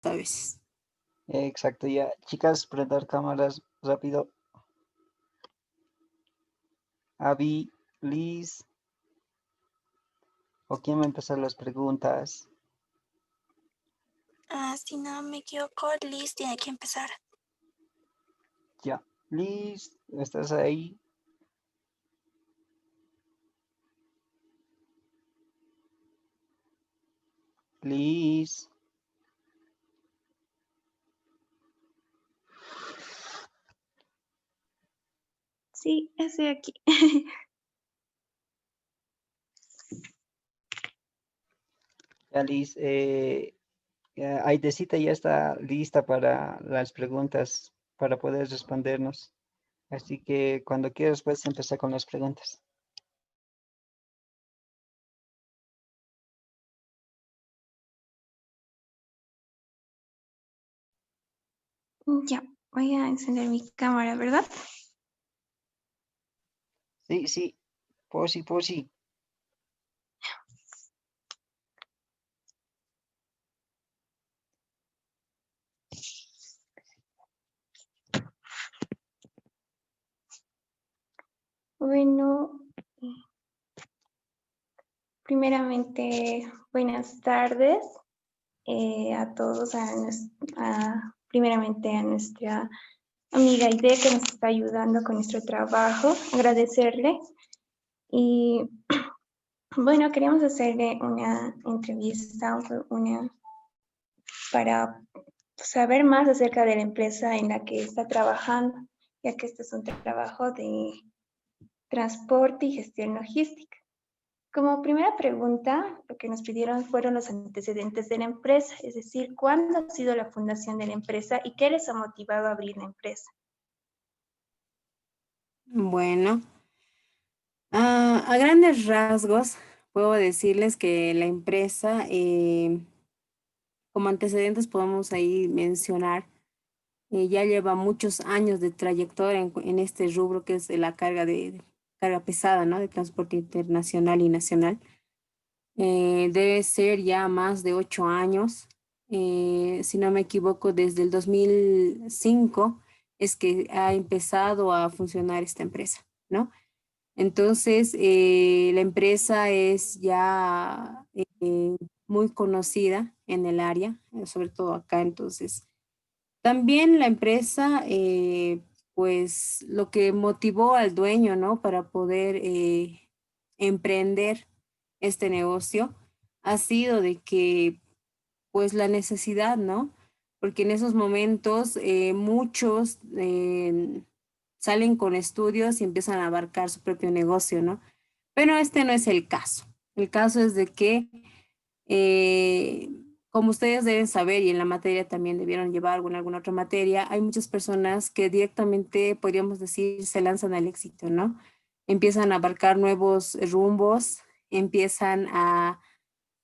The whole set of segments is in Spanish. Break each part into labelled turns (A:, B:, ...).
A: a veces.
B: Exacto, ya. Chicas, prender cámaras rápido. Abby, Liz, ¿o quién va a empezar las preguntas?
C: Si no me equivoco, Liz tiene que empezar.
B: Ya. Liz, ¿estás ahí? Liz.
D: Sí, estoy aquí.
B: Ya, Liz, Aidecita ya está lista para las preguntas, para poder respondernos. Así que cuando quieras puedes empezar con las preguntas.
D: Ya, voy a encender mi cámara, ¿verdad?
B: Sí, sí. Posi.
D: Bueno, primeramente, buenas tardes a todos, primeramente a nuestra amiga Aide que nos está ayudando con nuestro trabajo, agradecerle. Y bueno, queríamos hacerle una entrevista para saber más acerca de la empresa en la que está trabajando, ya que este es un trabajo de transporte y gestión logística. Como primera pregunta, lo que nos pidieron fueron los antecedentes de la empresa, es decir, ¿cuándo ha sido la fundación de la empresa y qué les ha motivado a abrir la empresa?
A: Bueno, a grandes rasgos, puedo decirles que la empresa, como antecedentes podemos ahí mencionar, ya lleva muchos años de trayectoria en este rubro que es de la carga pesada, ¿no? De transporte internacional y nacional. Debe ser ya más de 8 años. Si no me equivoco, desde el 2005 es que ha empezado a funcionar esta empresa, ¿no? Entonces, la empresa es ya muy conocida en el área, sobre todo acá. Entonces, también la empresa, pues lo que motivó al dueño, ¿no? Para poder emprender este negocio ha sido de que, pues la necesidad, ¿no? Porque en esos momentos muchos salen con estudios y empiezan a abarcar su propio negocio, ¿no? Pero este no es el caso. El caso es de que eh, como ustedes deben saber, y en la materia también debieron llevar alguna otra materia, hay muchas personas que directamente, podríamos decir, se lanzan al éxito, ¿no? Empiezan a abarcar nuevos rumbos, empiezan a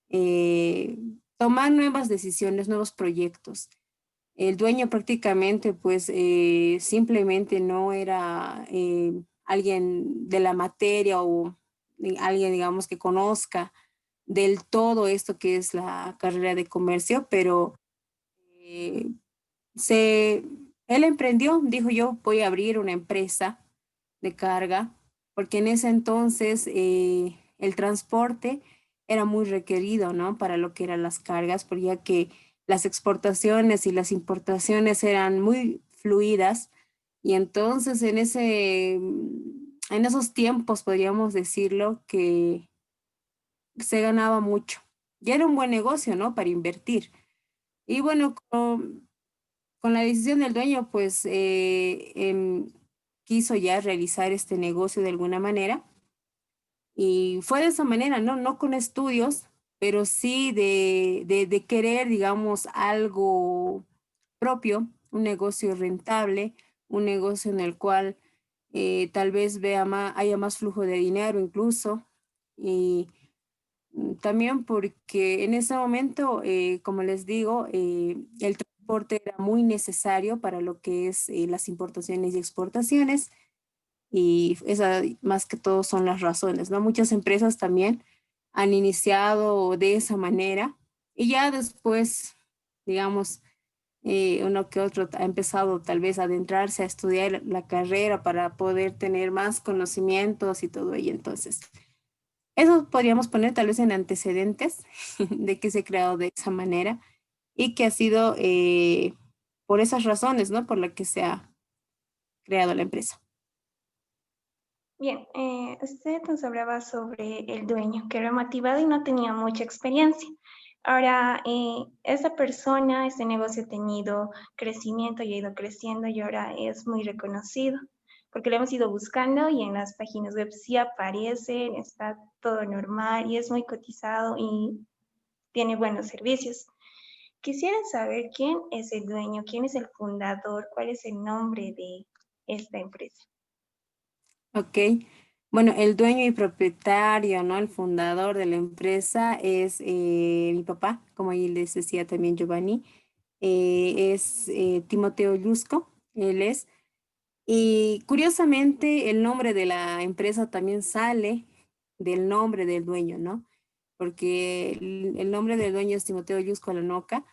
A: eh, tomar nuevas decisiones, nuevos proyectos. El dueño prácticamente, pues, simplemente no era alguien de la materia o alguien, digamos, que conozca del todo esto que es la carrera de comercio, pero eh, se, él emprendió, dijo yo voy a abrir una empresa de carga, porque en ese entonces el transporte era muy requerido, ¿no? Para lo que eran las cargas, porque ya que las exportaciones y las importaciones eran muy fluidas, y entonces en esos tiempos podríamos decirlo que se ganaba mucho. Ya era un buen negocio, ¿no? Para invertir. Y bueno, con la decisión del dueño, pues quiso ya realizar este negocio de alguna manera. Y fue de esa manera, ¿no? No con estudios, pero sí de querer, digamos, algo propio, un negocio rentable, un negocio en el cual tal vez haya más flujo de dinero incluso. Y también porque en ese momento, como les digo, el transporte era muy necesario para lo que es las importaciones y exportaciones, y esas más que todo son las razones, ¿no? Muchas empresas también han iniciado de esa manera y ya después digamos, uno que otro ha empezado tal vez a adentrarse a estudiar la carrera para poder tener más conocimientos y todo ello. Entonces, eso podríamos poner tal vez en antecedentes de que se ha creado de esa manera y que ha sido por esas razones, ¿no? Por la que se ha creado la empresa.
D: Bien, usted nos hablaba sobre el dueño que era motivado y no tenía mucha experiencia. Ahora, esta persona, este negocio ha tenido crecimiento y ha ido creciendo y ahora es muy reconocido porque lo hemos ido buscando y en las páginas web sí aparece, está todo normal y es muy cotizado y tiene buenos servicios. Quisiera saber quién es el dueño, quién es el fundador, cuál es el nombre de esta empresa.
A: Ok. Bueno, el dueño y propietario, ¿no? El fundador de la empresa es mi papá, como ahí les decía también Giovanni, es Timoteo Yusco, él es. Y curiosamente el nombre de la empresa también sale del nombre del dueño, ¿no? Porque el nombre del dueño es Timoteo Yusco Alanoca.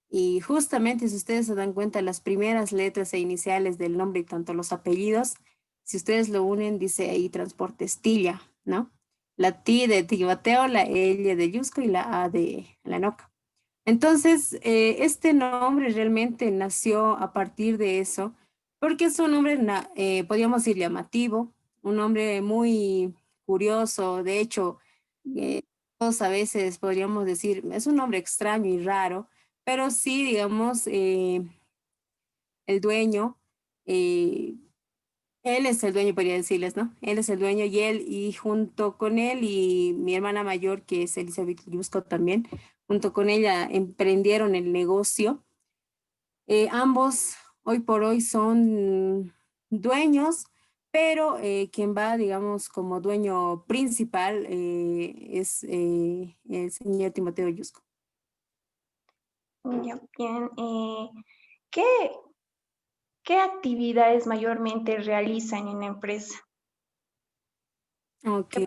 A: Y justamente si ustedes se dan cuenta, las primeras letras e iniciales del nombre y tanto los apellidos, si ustedes lo unen, dice ahí Transporte Estilla, ¿no? La T de Timoteo, la L de Yusco y la A de Alanoca. Entonces, este nombre realmente nació a partir de eso, porque es un nombre, podríamos decir, llamativo, un nombre muy curioso. De hecho, eh, todos a veces podríamos decir, es un nombre extraño y raro, pero sí, digamos, el dueño, eh, él es el dueño, podría decirles, ¿no? Él es el dueño y junto con él y mi hermana mayor, que es Elizabeth Yusco también, junto con ella emprendieron el negocio. Ambos hoy por hoy son dueños, pero quien va, digamos, como dueño principal es el señor Timoteo Yusco.
D: Ya, bien, ¿qué, qué actividades mayormente realizan en la empresa?
A: Ok,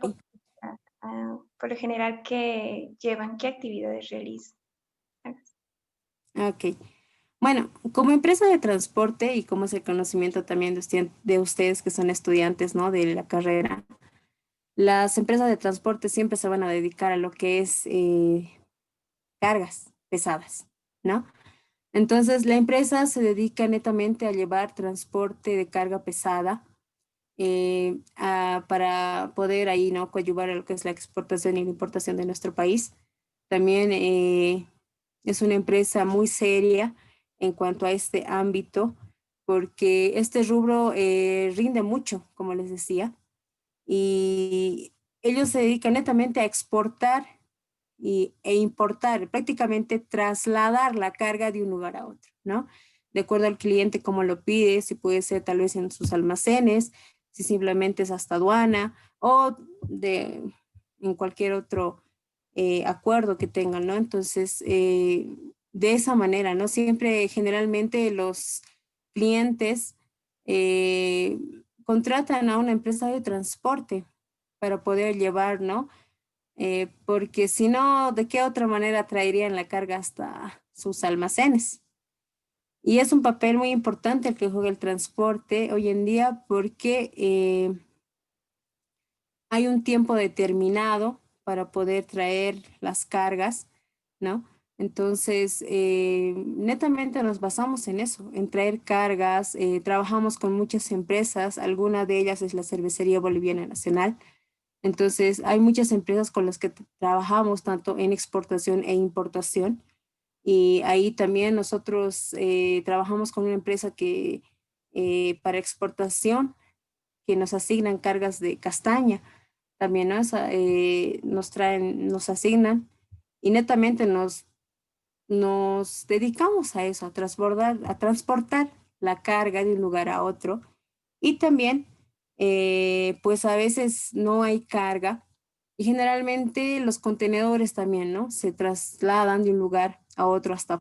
D: Por lo general, ¿qué llevan? ¿Qué actividades realizan?
A: ok. Bueno, como empresa de transporte y como es el conocimiento también de ustedes que son estudiantes, ¿no? De la carrera, las empresas de transporte siempre se van a dedicar a lo que es cargas pesadas, ¿no? Entonces, la empresa se dedica netamente a llevar transporte de carga pesada para poder ahí, ¿no? Coadyuvar a lo que es la exportación y la importación de nuestro país. También es una empresa muy seria en cuanto a este ámbito, porque este rubro rinde mucho, como les decía, y ellos se dedican netamente a exportar e importar, prácticamente trasladar la carga de un lugar a otro, ¿no? De acuerdo al cliente cómo lo pide, si puede ser tal vez en sus almacenes, si simplemente es hasta aduana o en cualquier otro acuerdo que tengan, ¿no? Entonces, de esa manera, ¿no? Siempre, generalmente los clientes eh, contratan a una empresa de transporte para poder llevar, ¿no? Porque si no, ¿de qué otra manera traerían la carga hasta sus almacenes? Y es un papel muy importante el que juega el transporte hoy en día porque hay un tiempo determinado para poder traer las cargas, ¿no? Entonces, netamente nos basamos en eso, en traer cargas. Trabajamos con muchas empresas, alguna de ellas es la Cervecería Boliviana Nacional. Entonces, hay muchas empresas con las que trabajamos tanto en exportación e importación. Y ahí también nosotros trabajamos con una empresa que para exportación, que nos asignan cargas de castaña. También, ¿no? Nos traen, nos asignan y netamente nos dedicamos a eso, a transportar la carga de un lugar a otro. Y también, pues a veces no hay carga y generalmente los contenedores también, ¿no? Se trasladan de un lugar a otro hasta.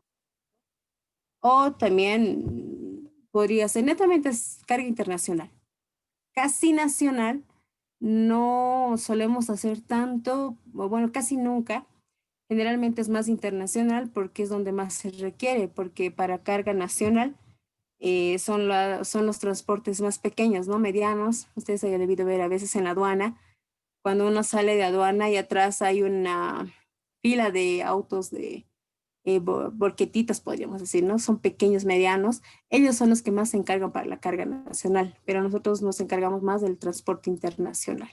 A: O también podría ser netamente es carga internacional. Casi nacional no solemos hacer tanto, o bueno, casi nunca, generalmente es más internacional porque es donde más se requiere, porque para carga nacional son los transportes más pequeños, ¿no? Medianos. Ustedes hayan debido ver a veces en la aduana, cuando uno sale de aduana y atrás hay una fila de autos de borquetitas, podríamos decir, ¿no? Son pequeños, medianos. Ellos son los que más se encargan para la carga nacional, pero nosotros nos encargamos más del transporte internacional.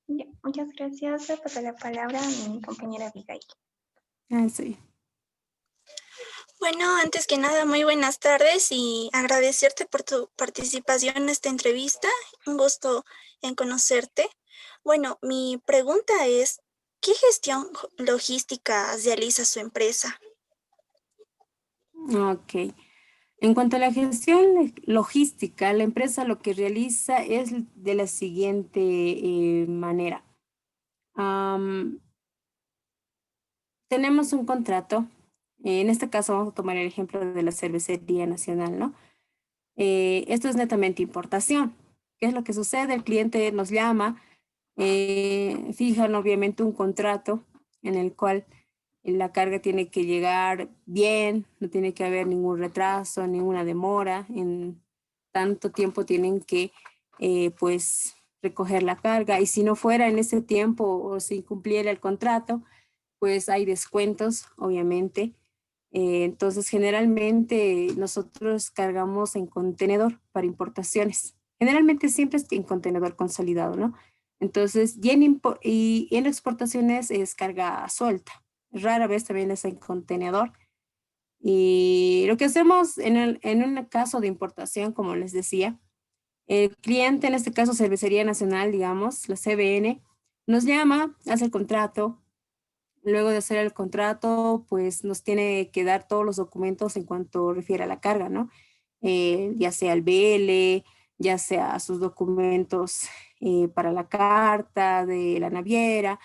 D: Ya, muchas gracias. Le paso la palabra a mi compañera Abigail.
A: Ah, sí.
C: Bueno, antes que nada, muy buenas tardes y agradecerte por tu participación en esta entrevista. Un gusto en conocerte. Bueno, mi pregunta es, ¿qué gestión logística realiza su empresa?
A: Ok. En cuanto a la gestión logística, la empresa lo que realiza es de la siguiente manera. Tenemos un contrato, en este caso vamos a tomar el ejemplo de la Cervecería Nacional, ¿no? Esto es netamente importación. ¿Qué es lo que sucede? El cliente nos llama, fijan obviamente un contrato en el cual la carga tiene que llegar bien, no tiene que haber ningún retraso, ninguna demora. En tanto tiempo tienen que, pues, recoger la carga. Y si no fuera en ese tiempo o si incumpliera el contrato, pues hay descuentos, obviamente. Entonces, generalmente nosotros cargamos en contenedor para importaciones. Generalmente siempre es en contenedor consolidado, ¿no? Entonces, y en exportaciones es carga suelta. Rara vez también es en contenedor. Y lo que hacemos en un caso de importación, como les decía, el cliente, en este caso Cervecería Nacional, digamos, la CBN, nos llama, hace el contrato. Luego de hacer el contrato, pues nos tiene que dar todos los documentos en cuanto refiere a la carga, ¿no? Ya sea el BL, ya sea sus documentos para la carta de la naviera,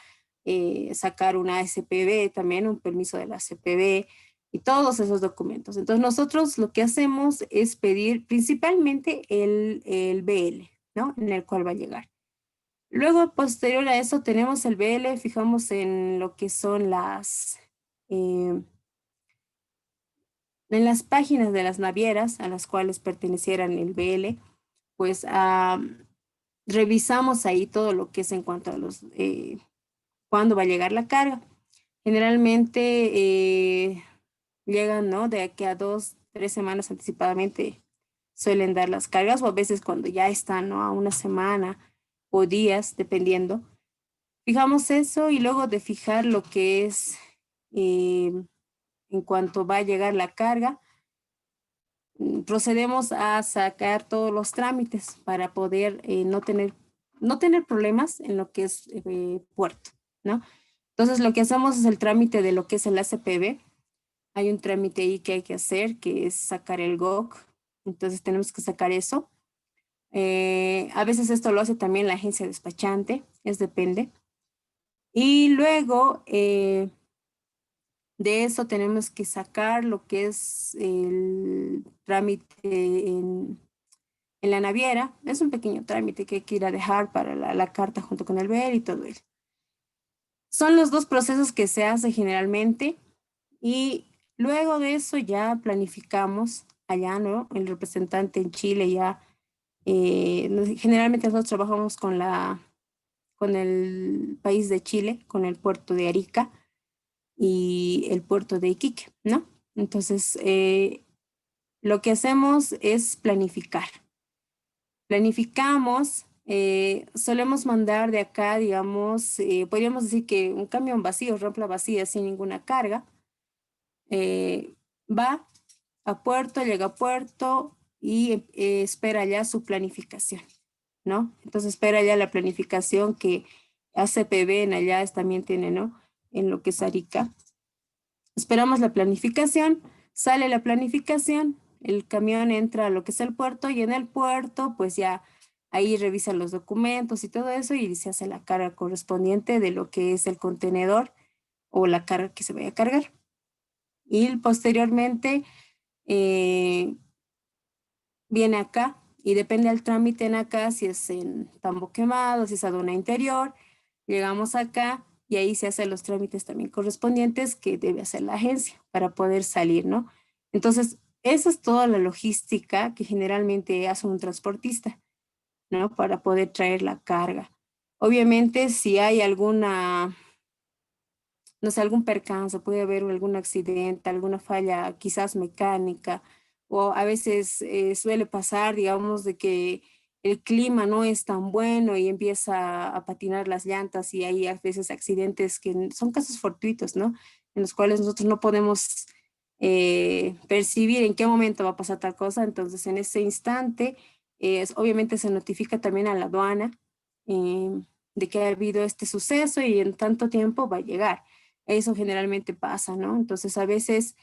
A: sacar una SPB también, un permiso de la SPB y todos esos documentos. Entonces nosotros lo que hacemos es pedir principalmente el BL, ¿no? En el cual va a llegar. Luego, posterior a eso, tenemos el BL, fijamos en lo que son en las páginas de las navieras a las cuales pertenecieran el BL, pues revisamos ahí todo lo que es en cuanto a cuándo va a llegar la carga. Generalmente llegan, ¿no? De aquí a 2, 3 semanas anticipadamente suelen dar las cargas, o a veces cuando ya están, ¿no? A una semana o días, dependiendo. Fijamos eso y luego de fijar lo que es en cuanto va a llegar la carga, procedemos a sacar todos los trámites para poder no tener problemas en lo que es puerto, ¿no? Entonces lo que hacemos es el trámite de lo que es el ACPB. Hay un trámite ahí que hay que hacer, que es sacar el GOC. Entonces tenemos que sacar eso. A veces esto lo hace también la agencia despachante, depende. Y luego de eso tenemos que sacar lo que es el trámite en la naviera. Es un pequeño trámite que hay que ir a dejar para la carta junto con el BEL y todo eso. Son los dos procesos que se hace generalmente y luego de eso ya planificamos allá, ¿no? El representante en Chile ya, generalmente nosotros trabajamos con el país de Chile, con el puerto de Arica y el puerto de Iquique, ¿no? Entonces, lo que hacemos es planificar. Planificamos, solemos mandar de acá, digamos, podríamos decir que un camión vacío, rampla vacía, sin ninguna carga, va a puerto, llega a puerto y espera ya su planificación, ¿no? Entonces espera ya la planificación que ACPB en allá también tiene, ¿no? En lo que es Arica. Esperamos la planificación, sale la planificación, el camión entra a lo que es el puerto y en el puerto pues ya ahí revisan los documentos y todo eso y se hace la carga correspondiente de lo que es el contenedor o la carga que se vaya a cargar. Y posteriormente viene acá y depende del trámite en acá, si es en Tambo Quemado, si es aduana interior, llegamos acá y ahí se hacen los trámites también correspondientes que debe hacer la agencia para poder salir, ¿no? Entonces, esa es toda la logística que generalmente hace un transportista, ¿no? Para poder traer la carga. Obviamente, si hay alguna, no sé, algún percance, puede haber algún accidente, alguna falla quizás mecánica, o a veces suele pasar, digamos, de que el clima no es tan bueno y empieza a patinar las llantas y hay a veces accidentes que son casos fortuitos, ¿no? En los cuales nosotros no podemos percibir en qué momento va a pasar tal cosa. Entonces, en ese instante, obviamente se notifica también a la aduana eh, de que ha habido este suceso y en tanto tiempo va a llegar. Eso generalmente pasa, ¿no? Entonces, a veces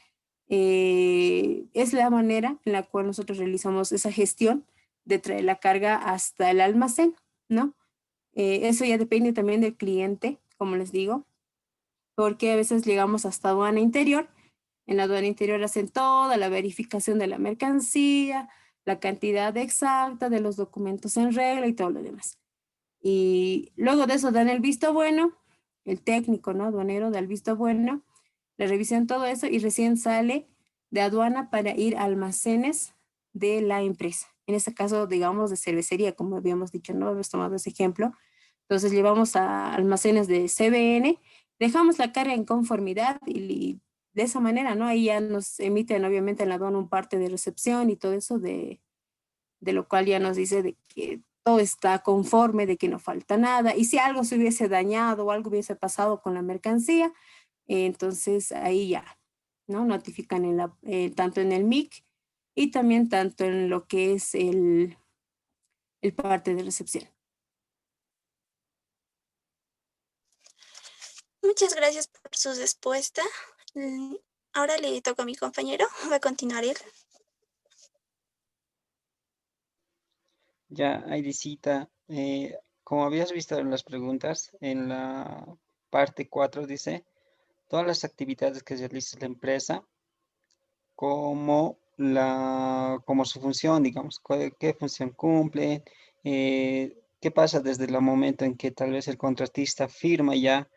A: es la manera en la cual nosotros realizamos esa gestión de traer la carga hasta el almacén, ¿no? Eso ya depende también del cliente, como les digo, porque a veces llegamos hasta aduana interior. En la aduana interior hacen toda la verificación de la mercancía, la cantidad exacta de los documentos en regla y todo lo demás. Y luego de eso dan el visto bueno, el técnico, ¿no? Aduanero da el visto bueno, le revisan todo eso y recién sale de aduana para ir a almacenes de la empresa. En este caso, digamos, de cervecería, como habíamos dicho, no hemos tomado ese ejemplo. Entonces llevamos a almacenes de CBN, dejamos la carga en conformidad y de esa manera, ¿no? Ahí ya nos emiten obviamente en la aduana un parte de recepción y todo eso de lo cual ya nos dice de que todo está conforme, de que no falta nada. Y si algo se hubiese dañado o algo hubiese pasado con la mercancía, entonces ahí ya, ¿no? Notifican tanto en el MIC y también tanto en lo que es el parte de recepción.
C: Muchas gracias por su respuesta. Ahora le toca a mi compañero, va a continuar él.
B: Ya, Aidicita, como habías visto en las preguntas, en la parte 4 dice, todas las actividades que realiza la empresa, como su función, digamos, qué función cumple, qué pasa desde el momento en que tal vez el contratista firma ya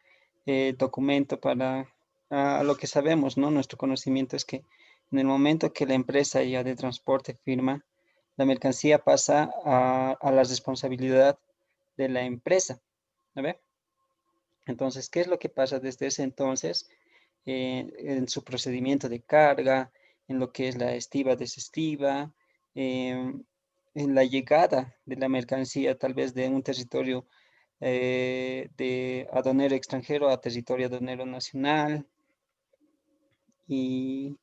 B: documento para, a lo que sabemos, ¿no? Nuestro conocimiento es que en el momento que la empresa ya de transporte firma, la mercancía pasa a la responsabilidad de la empresa, ¿a ver? Entonces, ¿qué es lo que pasa desde ese entonces en su procedimiento de carga, en lo que es la estiva, desestiva, en la llegada de la mercancía tal vez de un territorio de aduanero extranjero a territorio aduanero nacional y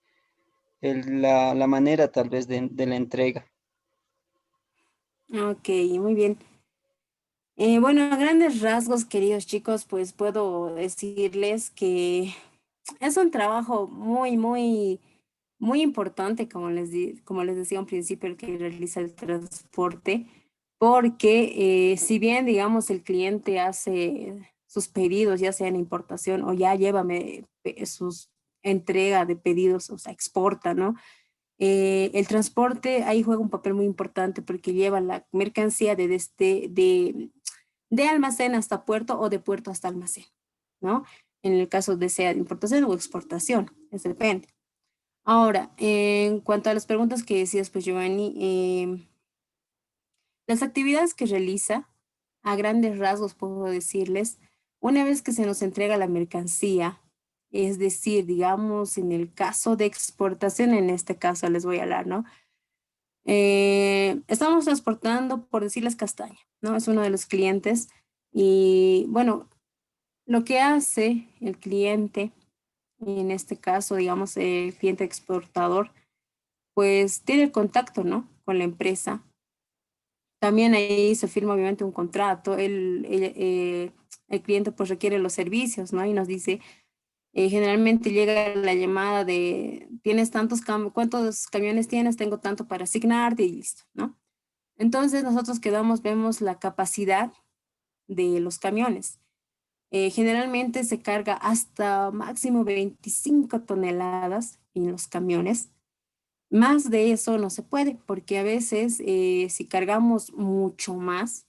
B: la manera tal vez de la entrega?
A: Ok, muy bien. Bueno, a grandes rasgos, queridos chicos, pues puedo decirles que es un trabajo muy importante, como les decía un principio, el que realiza el transporte, porque si bien, digamos, el cliente hace sus pedidos, ya sea en importación o ya lleva sus entrega de pedidos, o sea, exporta, ¿no? El transporte ahí juega un papel muy importante porque lleva la mercancía de almacén hasta puerto o de puerto hasta almacén, ¿no? En el caso de sea de importación o exportación, eso depende. Ahora, en cuanto a las preguntas que decías, pues Giovanni, las actividades que realiza, a grandes rasgos puedo decirles, una vez que se nos entrega la mercancía, es decir, digamos, en el caso de exportación, en este caso les voy a hablar, ¿no? Estamos transportando, por decirles, castaña, ¿no? Es uno de los clientes y bueno, lo que hace el cliente, en este caso, digamos, el cliente exportador, pues tiene el contacto, ¿no? Con la empresa. También ahí se firma obviamente un contrato. El cliente pues requiere los servicios, ¿no? Y nos dice, generalmente llega la llamada de, ¿tienes cuántos camiones tienes? Tengo tanto para asignarte y listo, ¿no? Entonces nosotros vemos la capacidad de los camiones. Generalmente se carga hasta máximo 25 toneladas en los camiones. Más de eso no se puede, porque a veces si cargamos mucho más,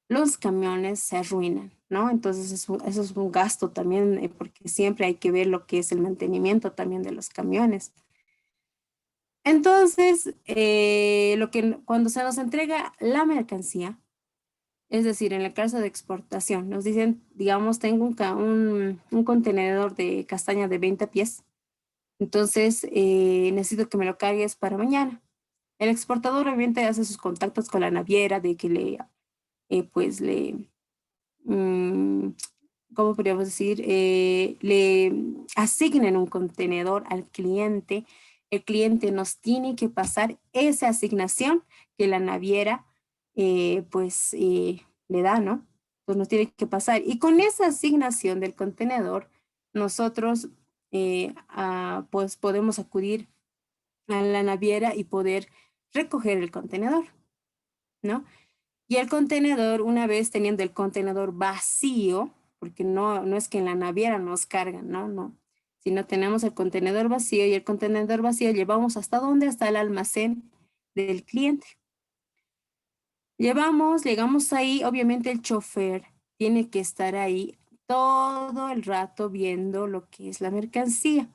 A: los camiones se arruinan, ¿no? Entonces eso es un gasto también, porque siempre hay que ver lo que es el mantenimiento también de los camiones. Entonces, cuando se nos entrega la mercancía, es decir, en el caso de exportación, nos dicen, digamos, tengo un contenedor de castaña de 20 pies, entonces necesito que me lo cargues para mañana. El exportador obviamente hace sus contactos con la naviera de que pues ¿cómo podríamos decir? Le asignen un contenedor al cliente. El cliente nos tiene que pasar esa asignación que la naviera le da, ¿no? Pues nos tiene que pasar. Y con esa asignación del contenedor, nosotros pues podemos acudir a la naviera y poder recoger el contenedor, ¿no? Y el contenedor, una vez teniendo el contenedor vacío, porque no es que en la naviera nos cargan, no. Si no tenemos el contenedor vacío y el contenedor vacío llevamos hasta dónde, hasta el almacén del cliente. Llegamos ahí, obviamente el chofer tiene que estar ahí todo el rato viendo lo que es la mercancía.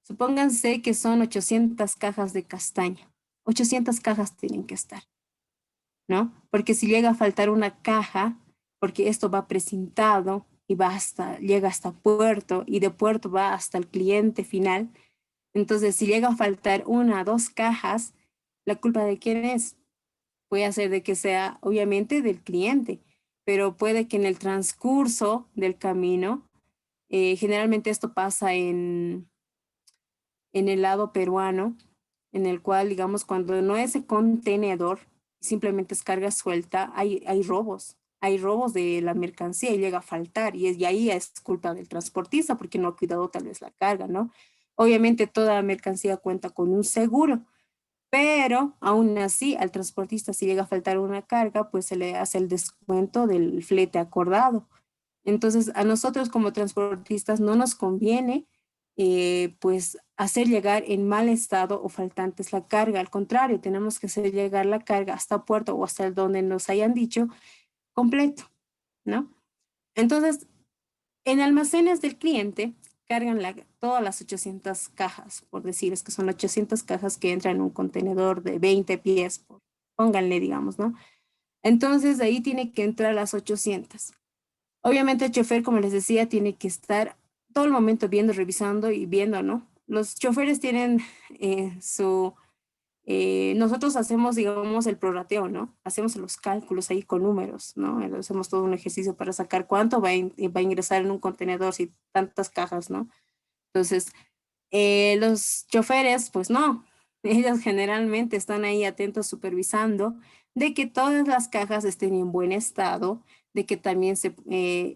A: Supónganse que son 800 cajas de castaña. 800 cajas tienen que estar, ¿no? Porque si llega a faltar una caja, porque esto va precintado y llega hasta puerto y de puerto va hasta el cliente final. Entonces, si llega a faltar una o dos cajas, ¿la culpa de quién es? Puede ser de que sea obviamente del cliente, pero puede que en el transcurso del camino, generalmente esto pasa en el lado peruano, en el cual, digamos, cuando no es contenedor, simplemente es carga suelta, hay robos. Hay robos de la mercancía y llega a faltar, y ahí es culpa del transportista porque no ha cuidado tal vez la carga, ¿no? Obviamente toda la mercancía cuenta con un seguro, pero aún así al transportista si llega a faltar una carga, pues se le hace el descuento del flete acordado. Entonces, a nosotros como transportistas no nos conviene pues hacer llegar en mal estado o faltantes la carga. Al contrario, tenemos que hacer llegar la carga hasta puerto o hasta donde nos hayan dicho completo, ¿no? Entonces, en almacenes del cliente cargan todas las 800 cajas, por decir, es que son 800 cajas que entran en un contenedor de 20 pies, pónganle, digamos, ¿no? Entonces, de ahí tiene que entrar las 800. Obviamente el chofer, como les decía, tiene que estar todo el momento viendo, revisando y viendo, ¿no? Los choferes tienen nosotros hacemos, digamos, el prorrateo, ¿no? Hacemos los cálculos ahí con números, ¿no? Hacemos todo un ejercicio para sacar cuánto va a ingresar en un contenedor, si tantas cajas, ¿no? Entonces, los choferes, pues no, ellos generalmente están ahí atentos supervisando de que todas las cajas estén en buen estado, de que también se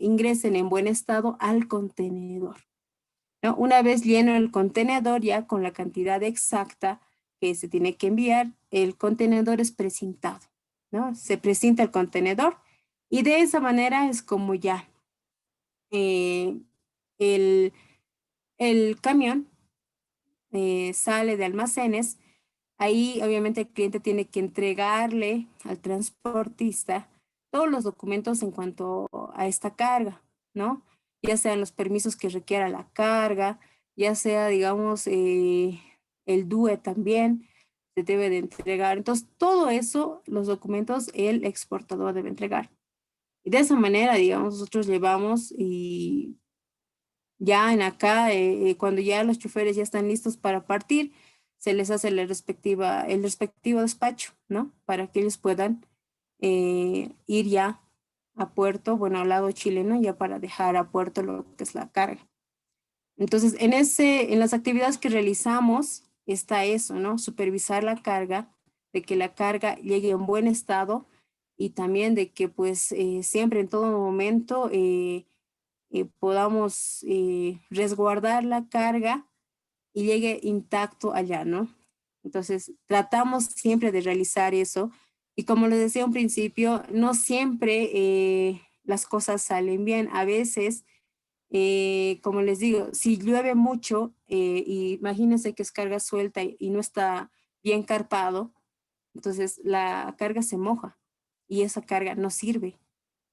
A: ingresen en buen estado al contenedor, ¿no? Una vez lleno el contenedor ya con la cantidad exacta que se tiene que enviar, el contenedor es precintado, ¿no? Se precinta el contenedor y de esa manera es como ya eh, el, el camión sale de almacenes. Ahí obviamente el cliente tiene que entregarle al transportista todos los documentos en cuanto a esta carga, ¿no? Ya sean los permisos que requiera la carga, ya sea, digamos, el DUE también se debe de entregar. Entonces, todo eso, los documentos, el exportador debe entregar. Y de esa manera, digamos, nosotros llevamos y ya en acá, cuando ya los choferes ya están listos para partir, se les hace el respectivo despacho, ¿no? Para que ellos puedan ir ya a puerto, bueno, al lado chileno, ya para dejar a puerto lo que es la carga. Entonces, en las actividades que realizamos está eso, ¿no? Supervisar la carga, de que la carga llegue en buen estado y también de que pues siempre en todo momento podamos resguardar la carga y llegue intacto allá, ¿no? Entonces, tratamos siempre de realizar eso. Y como les decía un principio, no siempre las cosas salen bien. A veces, como les digo, si llueve mucho, y imagínense que es carga suelta y no está bien carpado, entonces la carga se moja y esa carga no sirve.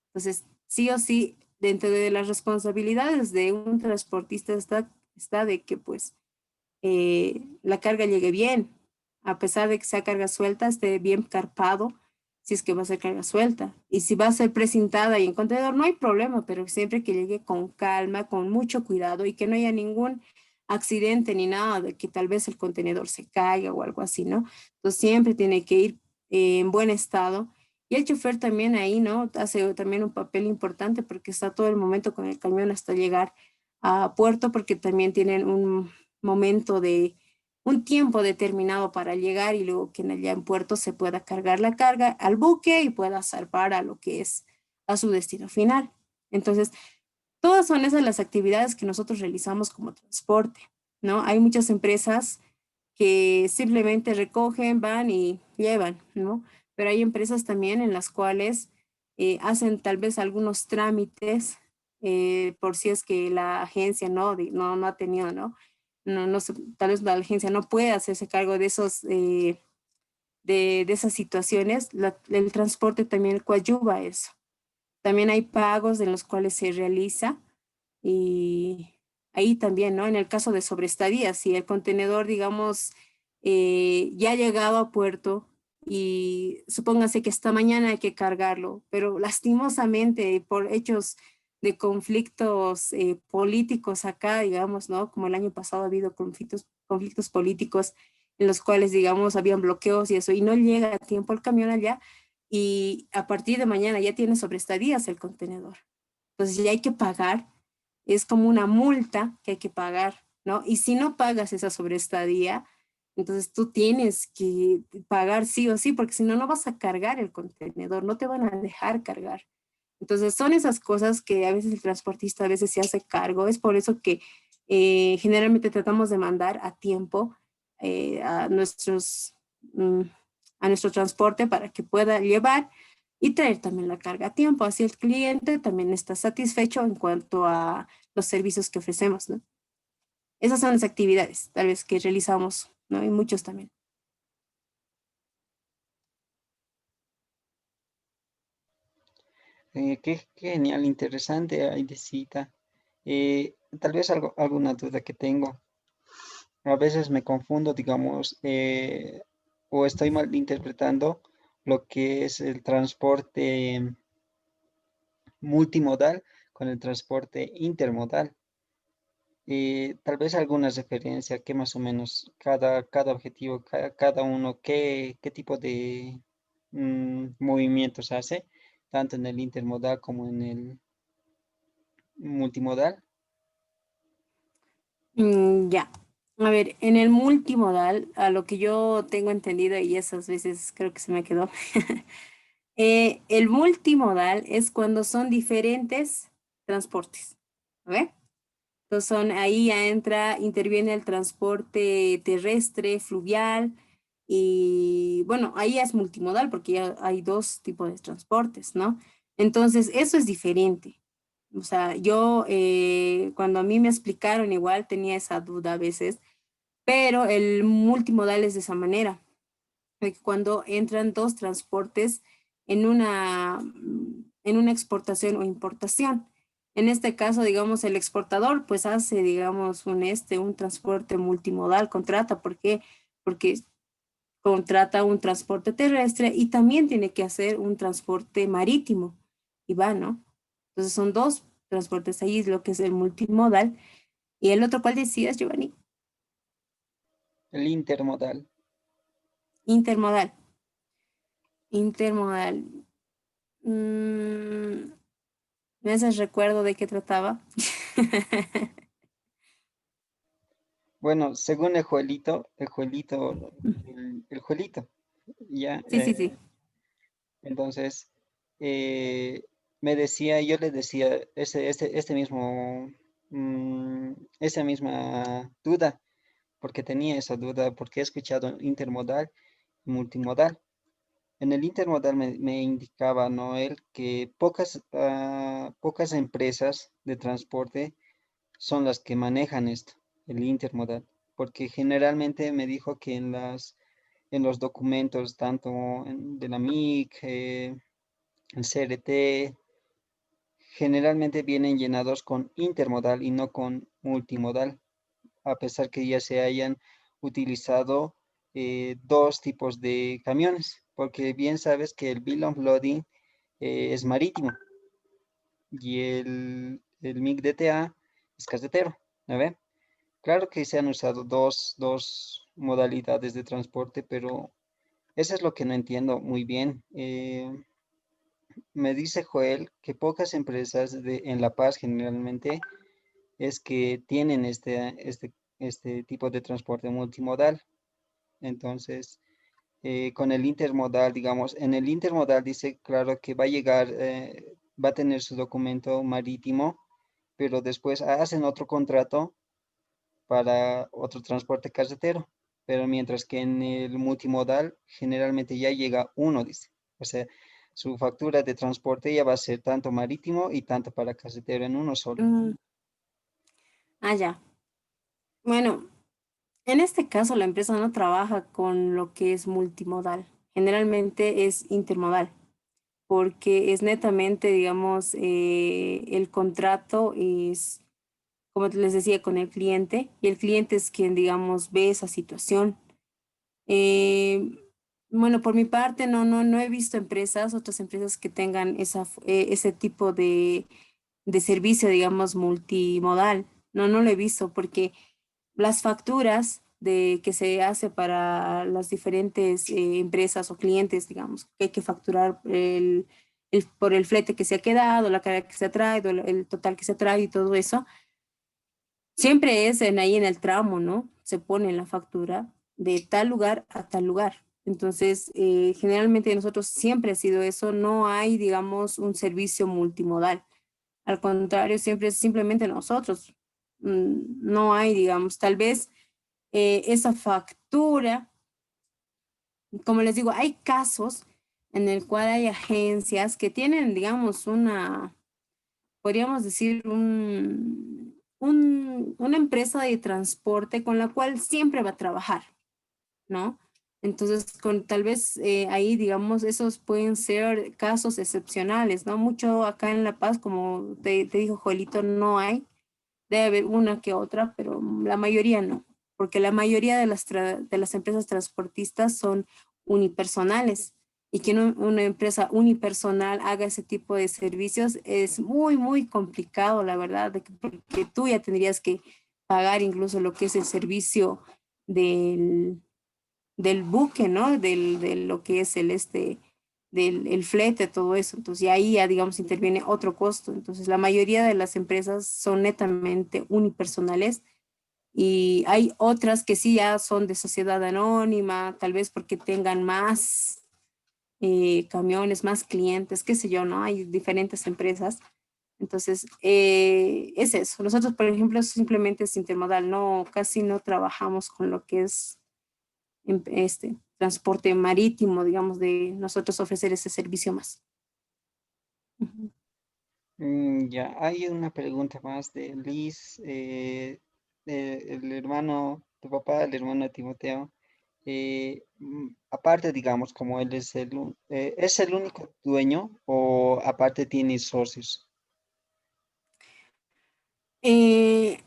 A: Entonces, sí o sí, dentro de las responsabilidades de un transportista está de que pues la carga llegue bien, a pesar de que sea carga suelta, esté bien carpado, si es que va a ser carga suelta. Y si va a ser precintada y en contenedor, no hay problema, pero siempre que llegue con calma, con mucho cuidado y que no haya ningún accidente ni nada de que tal vez el contenedor se caiga o algo así, ¿no? Entonces siempre tiene que ir en buen estado. Y el chofer también ahí, ¿no? Hace también un papel importante porque está todo el momento con el camión hasta llegar a puerto porque también tienen un momento de un tiempo determinado para llegar y luego que allá en puerto se pueda cargar la carga al buque y pueda zarpar a lo que es a su destino final. Entonces, todas son esas las actividades que nosotros realizamos como transporte, ¿no? Hay muchas empresas que simplemente recogen, van y llevan, ¿no? Pero hay empresas también en las cuales hacen tal vez algunos trámites por si es que la agencia no ha tenido, ¿no? No tal vez la agencia no puede hacerse cargo de esos, de esas situaciones, el transporte también coadyuva a eso. También hay pagos en los cuales se realiza y ahí también, ¿no? En el caso de sobreestadía, si el contenedor, digamos, ya ha llegado a puerto y supóngase que esta mañana hay que cargarlo, pero lastimosamente por hechos de conflictos políticos acá, digamos, ¿no? Como el año pasado ha habido conflictos políticos en los cuales, digamos, habían bloqueos y eso, y no llega a tiempo el camión allá, y a partir de mañana ya tiene sobreestadías el contenedor. Entonces ya hay que pagar, es como una multa que hay que pagar, ¿no? Y si no pagas esa sobreestadía, entonces tú tienes que pagar sí o sí, porque si no, no vas a cargar el contenedor, no te van a dejar cargar. Entonces son esas cosas que a veces el transportista a veces se hace cargo. Es por eso que generalmente tratamos de mandar a tiempo a mm, a nuestro transporte para que pueda llevar y traer también la carga a tiempo. Así el cliente también está satisfecho en cuanto a los servicios que ofrecemos, ¿no? Esas son las actividades, tal vez, que realizamos, ¿no? Y muchos también.
B: Qué genial, interesante, Aidecita. Tal vez alguna duda que tengo. A veces me confundo, digamos, o estoy mal interpretando lo que es el transporte multimodal con el transporte intermodal. Tal vez alguna referencia que más o menos cada objetivo, cada uno, qué tipo de movimientos hace, tanto en el intermodal como en el multimodal.
A: Ya. A ver, en el multimodal, a lo que yo tengo entendido y esas veces creo que se me quedó, el multimodal es cuando son diferentes transportes, ¿ve? Entonces ahí ya interviene el transporte terrestre, fluvial y bueno, ahí ya es multimodal porque ya hay dos tipos de transportes, ¿no? Entonces, eso es diferente. O sea, yo cuando a mí me explicaron igual tenía esa duda a veces, pero el multimodal es de esa manera, de que cuando entran dos transportes en una exportación o importación. En este caso, digamos, el exportador pues hace, digamos, un transporte multimodal, contrata, ¿por qué? Porque contrata un transporte terrestre y también tiene que hacer un transporte marítimo y va, ¿no? Entonces son dos transportes ahí, es lo que es el multimodal. Y el otro, ¿cuál decías, Giovanni?
B: El intermodal.
A: Intermodal. Intermodal. Mm, ¿Me haces recuerdo de qué trataba?
B: Bueno, según el Juelito, ya,
A: Sí, sí, sí.
B: entonces, eh, yo le decía este mismo, esa misma duda, porque tenía esa duda, porque he escuchado intermodal y multimodal. En el intermodal me indicaba Noel que pocas empresas de transporte son las que manejan esto, el intermodal, porque generalmente me dijo que en los documentos, tanto de la MIC, el CRT, generalmente vienen llenados con intermodal y no con multimodal, a pesar que ya se hayan utilizado dos tipos de camiones, porque bien sabes que el bill of loading es marítimo y el MIG DTA es carretero, ¿no ve? Claro que se han usado dos modalidades de transporte, pero eso es lo que no entiendo muy bien. Me dice Joel que pocas empresas en La Paz generalmente es que tienen este tipo de transporte multimodal. Entonces, con el intermodal, digamos, en el intermodal dice, claro, que va a llegar, va a tener su documento marítimo, pero después hacen otro contrato para otro transporte carretero. Pero mientras que en el multimodal generalmente ya llega uno, dice. O sea, su factura de transporte ya va a ser tanto marítimo y tanto para carretero en uno solo.
A: Mm, ya. Bueno, en este caso la empresa no trabaja con lo que es multimodal. Generalmente es intermodal, porque es netamente, digamos, el contrato es, como les decía, con el cliente, y el cliente es quien, digamos, ve esa situación. Eh, bueno, por mi parte, no he visto otras empresas que tengan ese tipo de servicio, digamos, multimodal. No lo he visto porque las facturas que se hace para las diferentes empresas o clientes, digamos, que hay que facturar por el flete que se ha quedado, la carga que se ha traído, el total que se ha traído y todo eso, siempre es ahí en el tramo, ¿no? Se pone en la factura de tal lugar a tal lugar. Entonces, generalmente nosotros siempre ha sido eso, no hay, digamos, un servicio multimodal. Al contrario, siempre es simplemente nosotros. No hay, digamos, tal vez esa factura, como les digo, hay casos en el cual hay agencias que tienen, digamos, podríamos decir, una empresa de transporte con la cual siempre va a trabajar, ¿no? Entonces, tal vez ahí, digamos, esos pueden ser casos excepcionales, ¿no? Mucho acá en La Paz, como te dijo Joelito, no hay. Debe haber una que otra, pero la mayoría no, porque la mayoría de las empresas transportistas son unipersonales, y que una empresa unipersonal haga ese tipo de servicios es muy complicado, la verdad, porque tú ya tendrías que pagar incluso lo que es el servicio del, del buque, ¿no? De lo que es del flete, todo eso. Entonces, y ahí ya, digamos, interviene otro costo. Entonces, la mayoría de las empresas son netamente unipersonales, y hay otras que sí ya son de sociedad anónima, tal vez porque tengan más camiones, más clientes, qué sé yo, ¿no? Hay diferentes empresas. Entonces, es eso. Nosotros, por ejemplo, simplemente es intermodal, no, casi no trabajamos con lo que es transporte marítimo, digamos, de nosotros ofrecer ese servicio más. Ujú.
B: Ya, hay una pregunta más de Liz, el hermano, tu papá, el hermano de Timoteo. Aparte, digamos, como él ¿es el único dueño o aparte tiene socios?
A: Eh,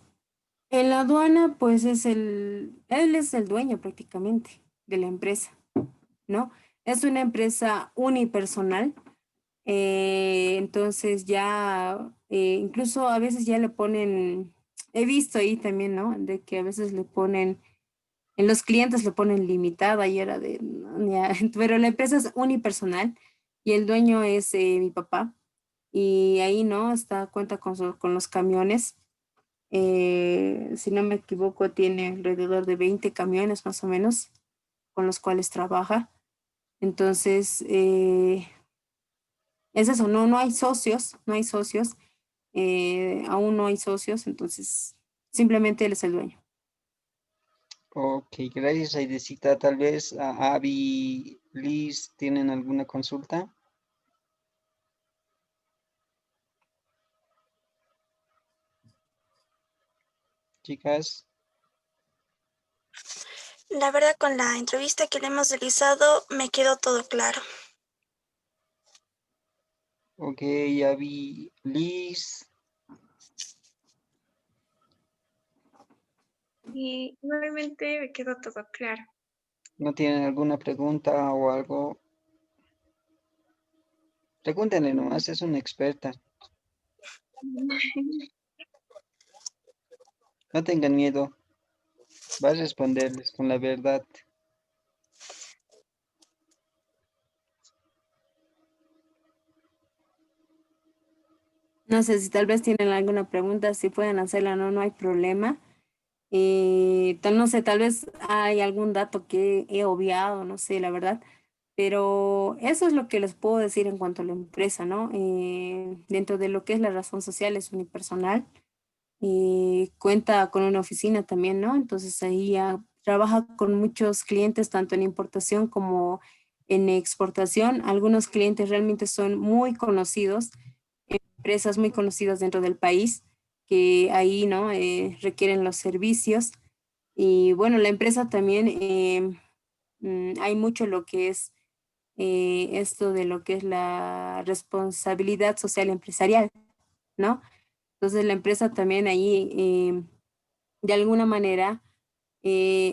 A: en la aduana, pues él es el dueño prácticamente de la empresa, ¿no? Es una empresa unipersonal. Entonces ya, incluso a veces ya le ponen, he visto ahí también, ¿no? De que a veces le ponen, en los clientes le ponen limitada, y era de, no, ya, pero la empresa es unipersonal y el dueño es mi papá, y ahí, ¿no? Cuenta con los camiones. Si no me equivoco, tiene alrededor de 20 camiones más o menos con los cuales trabaja. Entonces, es eso, no hay socios, aún no hay socios, entonces simplemente él es el dueño.
B: Ok, gracias, Aidecita. Tal vez Avi, Liz, ¿tienen alguna consulta? Chicas.
C: La verdad, con la entrevista que le hemos realizado, me quedó todo claro.
B: Ok, ya vi Liz.
D: Y nuevamente me quedó todo claro.
B: ¿No tienen alguna pregunta o algo? Pregúntenle nomás, es una experta. No tengan miedo, vas a responderles con la verdad.
A: No sé si tal vez tienen alguna pregunta, si pueden hacerla, no, no hay problema. No sé, tal vez hay algún dato que he obviado, no sé, la verdad, pero eso es lo que les puedo decir en cuanto a la empresa, ¿no? Dentro de lo que es la razón social es unipersonal, cuenta con una oficina también, ¿no? Entonces ahí ya trabaja con muchos clientes, tanto en importación como en exportación. Algunos clientes realmente son muy conocidos, empresas muy conocidas dentro del país, que ahí, ¿no? Requieren los servicios. Y bueno, la empresa también, hay mucho lo que es esto de lo que es la responsabilidad social empresarial, ¿no? Entonces la empresa también ahí, de alguna manera,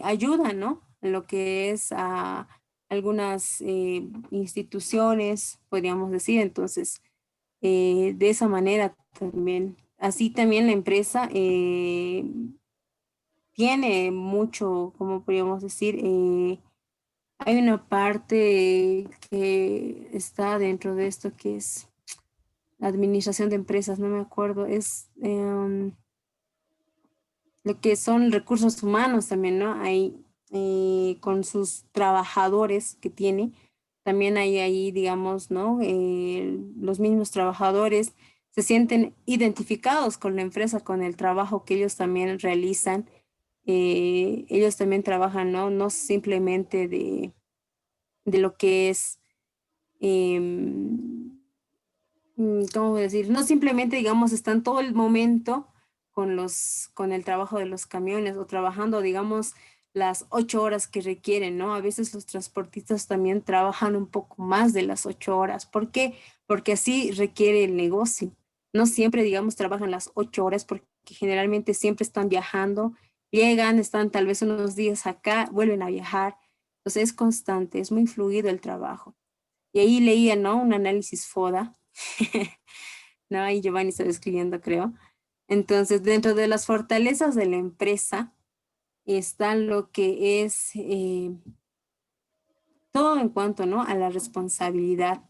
A: ayuda, ¿no? En lo que es a algunas instituciones, podríamos decir. Entonces, de esa manera también. Así también la empresa tiene mucho, como podríamos decir, hay una parte que está dentro de esto que es la administración de empresas, no me acuerdo, es lo que son recursos humanos también, ¿no? Hay con sus trabajadores que tiene, también hay ahí, digamos, ¿no? Los mismos trabajadores se sienten identificados con la empresa, con el trabajo que ellos también realizan. Ellos también trabajan, ¿no? No simplemente de lo que es, ¿cómo voy a decir? No simplemente, digamos, están todo el momento con el trabajo de los camiones o trabajando, digamos, las 8 horas que requieren, ¿no? A veces los transportistas también trabajan un poco más de las 8 horas. ¿Por qué? Porque así requiere el negocio. No siempre, digamos, trabajan las 8 horas porque generalmente siempre están viajando, llegan, están tal vez unos días acá, vuelven a viajar. Entonces es constante, es muy fluido el trabajo. Y ahí leía, ¿no? Un análisis FODA, ¿no? Ahí Giovanni está escribiendo, creo. Entonces, dentro de las fortalezas de la empresa está lo que es todo en cuanto, ¿no? A la responsabilidad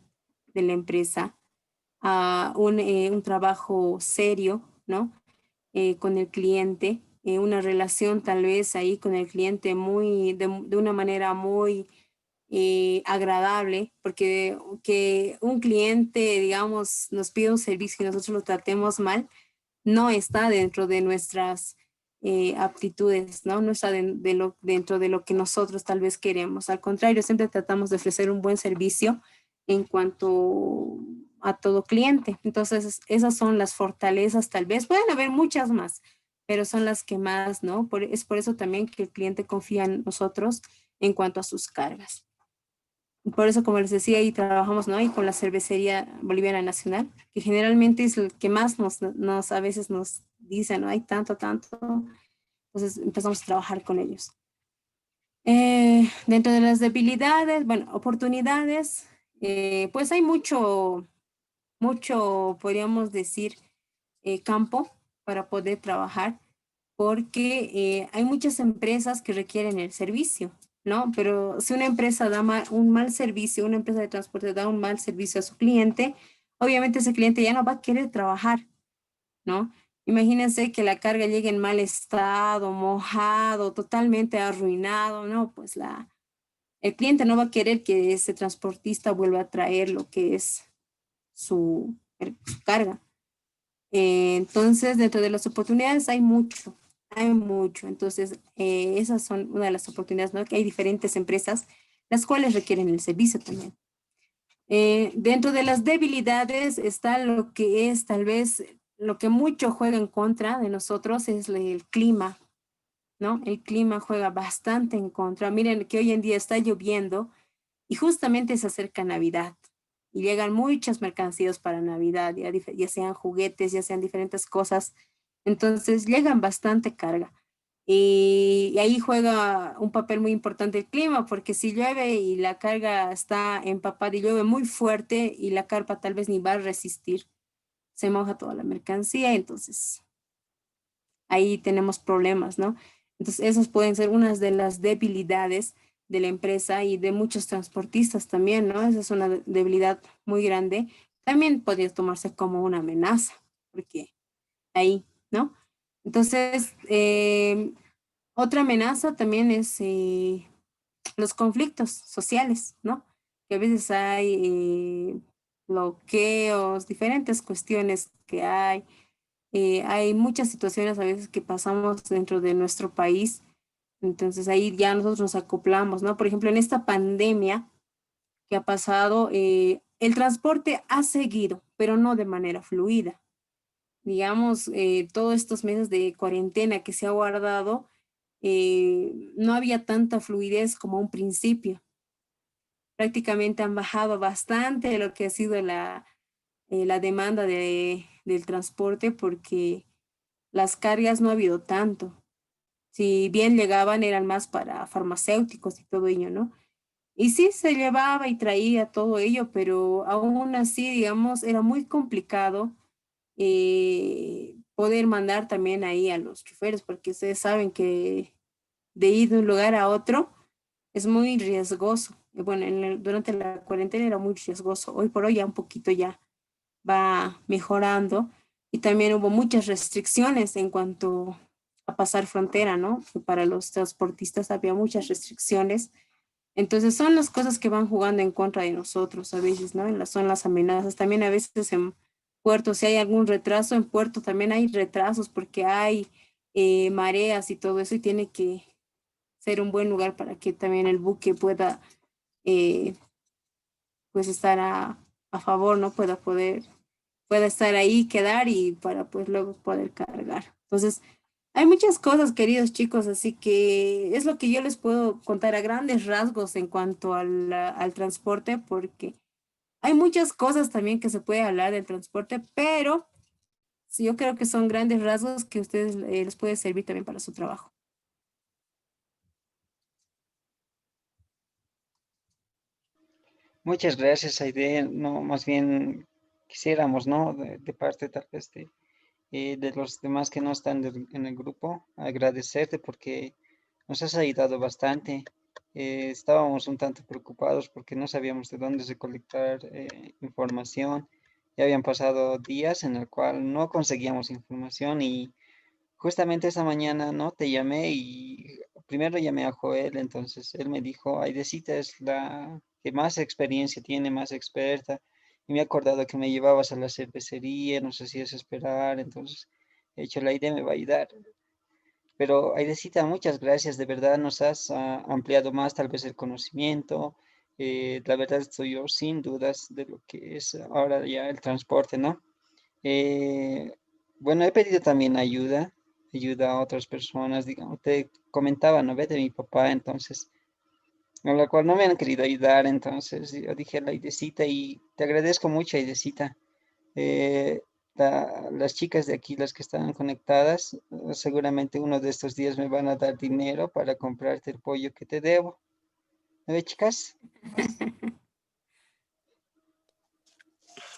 A: de la empresa, a un trabajo serio, ¿no? Con el cliente, una relación tal vez ahí con el cliente de una manera muy agradable, porque que un cliente, digamos, nos pide un servicio y nosotros lo tratemos mal, no está dentro de nuestras aptitudes, ¿no? No está dentro de lo que nosotros tal vez queremos. Al contrario, siempre tratamos de ofrecer un buen servicio en cuanto a todo cliente. Entonces, esas son las fortalezas, tal vez. Pueden haber muchas más, pero son las que más, ¿no? Es por eso también que el cliente confía en nosotros en cuanto a sus cargas. Por eso, como les decía, ahí trabajamos, ¿no? Y con la cervecería Boliviana Nacional, que generalmente es el que más a veces nos dicen, ¿no? Hay tanto, tanto. Entonces empezamos a trabajar con ellos. Dentro de las debilidades, bueno, oportunidades, pues hay mucho, podríamos decir, campo para poder trabajar, porque hay muchas empresas que requieren el servicio, ¿no? Pero si una empresa da un mal servicio, una empresa de transporte da un mal servicio a su cliente, obviamente ese cliente ya no va a querer trabajar, ¿no? Imagínense que la carga llegue en mal estado, mojado, totalmente arruinado, ¿no? Pues el cliente no va a querer que ese transportista vuelva a traer lo que es su carga. Entonces, dentro de las oportunidades hay mucho, hay mucho. Entonces, esas son una de las oportunidades, ¿no? Que hay diferentes empresas las cuales requieren el servicio también. Dentro de las debilidades está lo que es tal vez lo que mucho juega en contra de nosotros es el clima, ¿no? El clima juega bastante en contra. Miren que hoy en día está lloviendo y justamente se acerca Navidad. y llegan muchas mercancías para Navidad, ya sean juguetes, ya sean diferentes cosas. Entonces llegan bastante carga. Y ahí juega un papel muy importante el clima, porque si llueve y la carga está empapada y llueve muy fuerte y la carpa tal vez ni va a resistir, se moja toda la mercancía, entonces ahí tenemos problemas, ¿no? Entonces esas pueden ser unas de las debilidades de la empresa y de muchos transportistas también, ¿no? Esa es una debilidad muy grande. También podría tomarse como una amenaza, porque ahí, ¿no? Entonces, otra amenaza también es los conflictos sociales, ¿no? Que a veces hay bloqueos, diferentes cuestiones que hay muchas situaciones a veces que pasamos dentro de nuestro país, entonces ahí ya nosotros nos acoplamos, ¿no? Por ejemplo, en esta pandemia que ha pasado, el transporte ha seguido, pero no de manera fluida. Digamos, todos estos meses de cuarentena que se ha guardado, no había tanta fluidez como un principio. Prácticamente han bajado bastante lo que ha sido la demanda del transporte porque las cargas no ha habido tanto. Si bien llegaban, eran más para farmacéuticos y todo ello, ¿no? Y sí, se llevaba y traía todo ello, pero aún así, digamos, era muy complicado poder mandar también ahí a los choferes, porque ustedes saben que de ir de un lugar a otro es muy riesgoso. Y bueno, durante la cuarentena era muy riesgoso. Hoy por hoy ya un poquito ya va mejorando y también hubo muchas restricciones en cuanto a pasar frontera, ¿no? Que para los transportistas había muchas restricciones. Entonces son las cosas que van jugando en contra de nosotros a veces, ¿no? Son las amenazas. También a veces en puerto, si hay algún retraso en puerto, también hay retrasos porque hay mareas y todo eso y tiene que ser un buen lugar para que también el buque pueda eh, pues estar a favor, ¿no? Pueda estar ahí, quedar y para pues luego poder cargar. Entonces, hay muchas cosas, queridos chicos, así que es lo que yo les puedo contar a grandes rasgos en cuanto al transporte, porque hay muchas cosas también que se puede hablar del transporte, pero sí, yo creo que son grandes rasgos que a ustedes les puede servir también para su trabajo.
B: Muchas gracias, Aide. No, más bien quisiéramos, ¿no? De parte tal vez de los demás que no están en el grupo, agradecerte porque nos has ayudado bastante. Estábamos un tanto preocupados porque no sabíamos de dónde recolectar información. Ya habían pasado días en el cual no conseguíamos información y justamente esa mañana, ¿no? Te llamé y primero llamé a Joel, entonces él me dijo, Aidecita es la que más experiencia tiene, más experta, y me he acordado que me llevabas a la cervecería, nos hacías esperar, entonces he hecho la idea, me va a ayudar. Pero Aidecita, muchas gracias, de verdad nos has ampliado más tal vez el conocimiento, la verdad estoy yo sin dudas de lo que es ahora ya el transporte, ¿no? Eh, bueno, he pedido también ayuda a otras personas, digamos, te comentaba, ¿no? Ve de mi papá, entonces, a la cual no me han querido ayudar, entonces yo dije a la Idesita y te agradezco mucho, Idesita. Eh, las chicas de aquí, las que están conectadas, seguramente uno de estos días me van a dar dinero para comprarte el pollo que te debo. ¿No ve, chicas?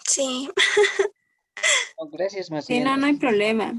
C: Sí,
B: No, gracias más
A: Sí,
B: bien.
A: no, no hay problema.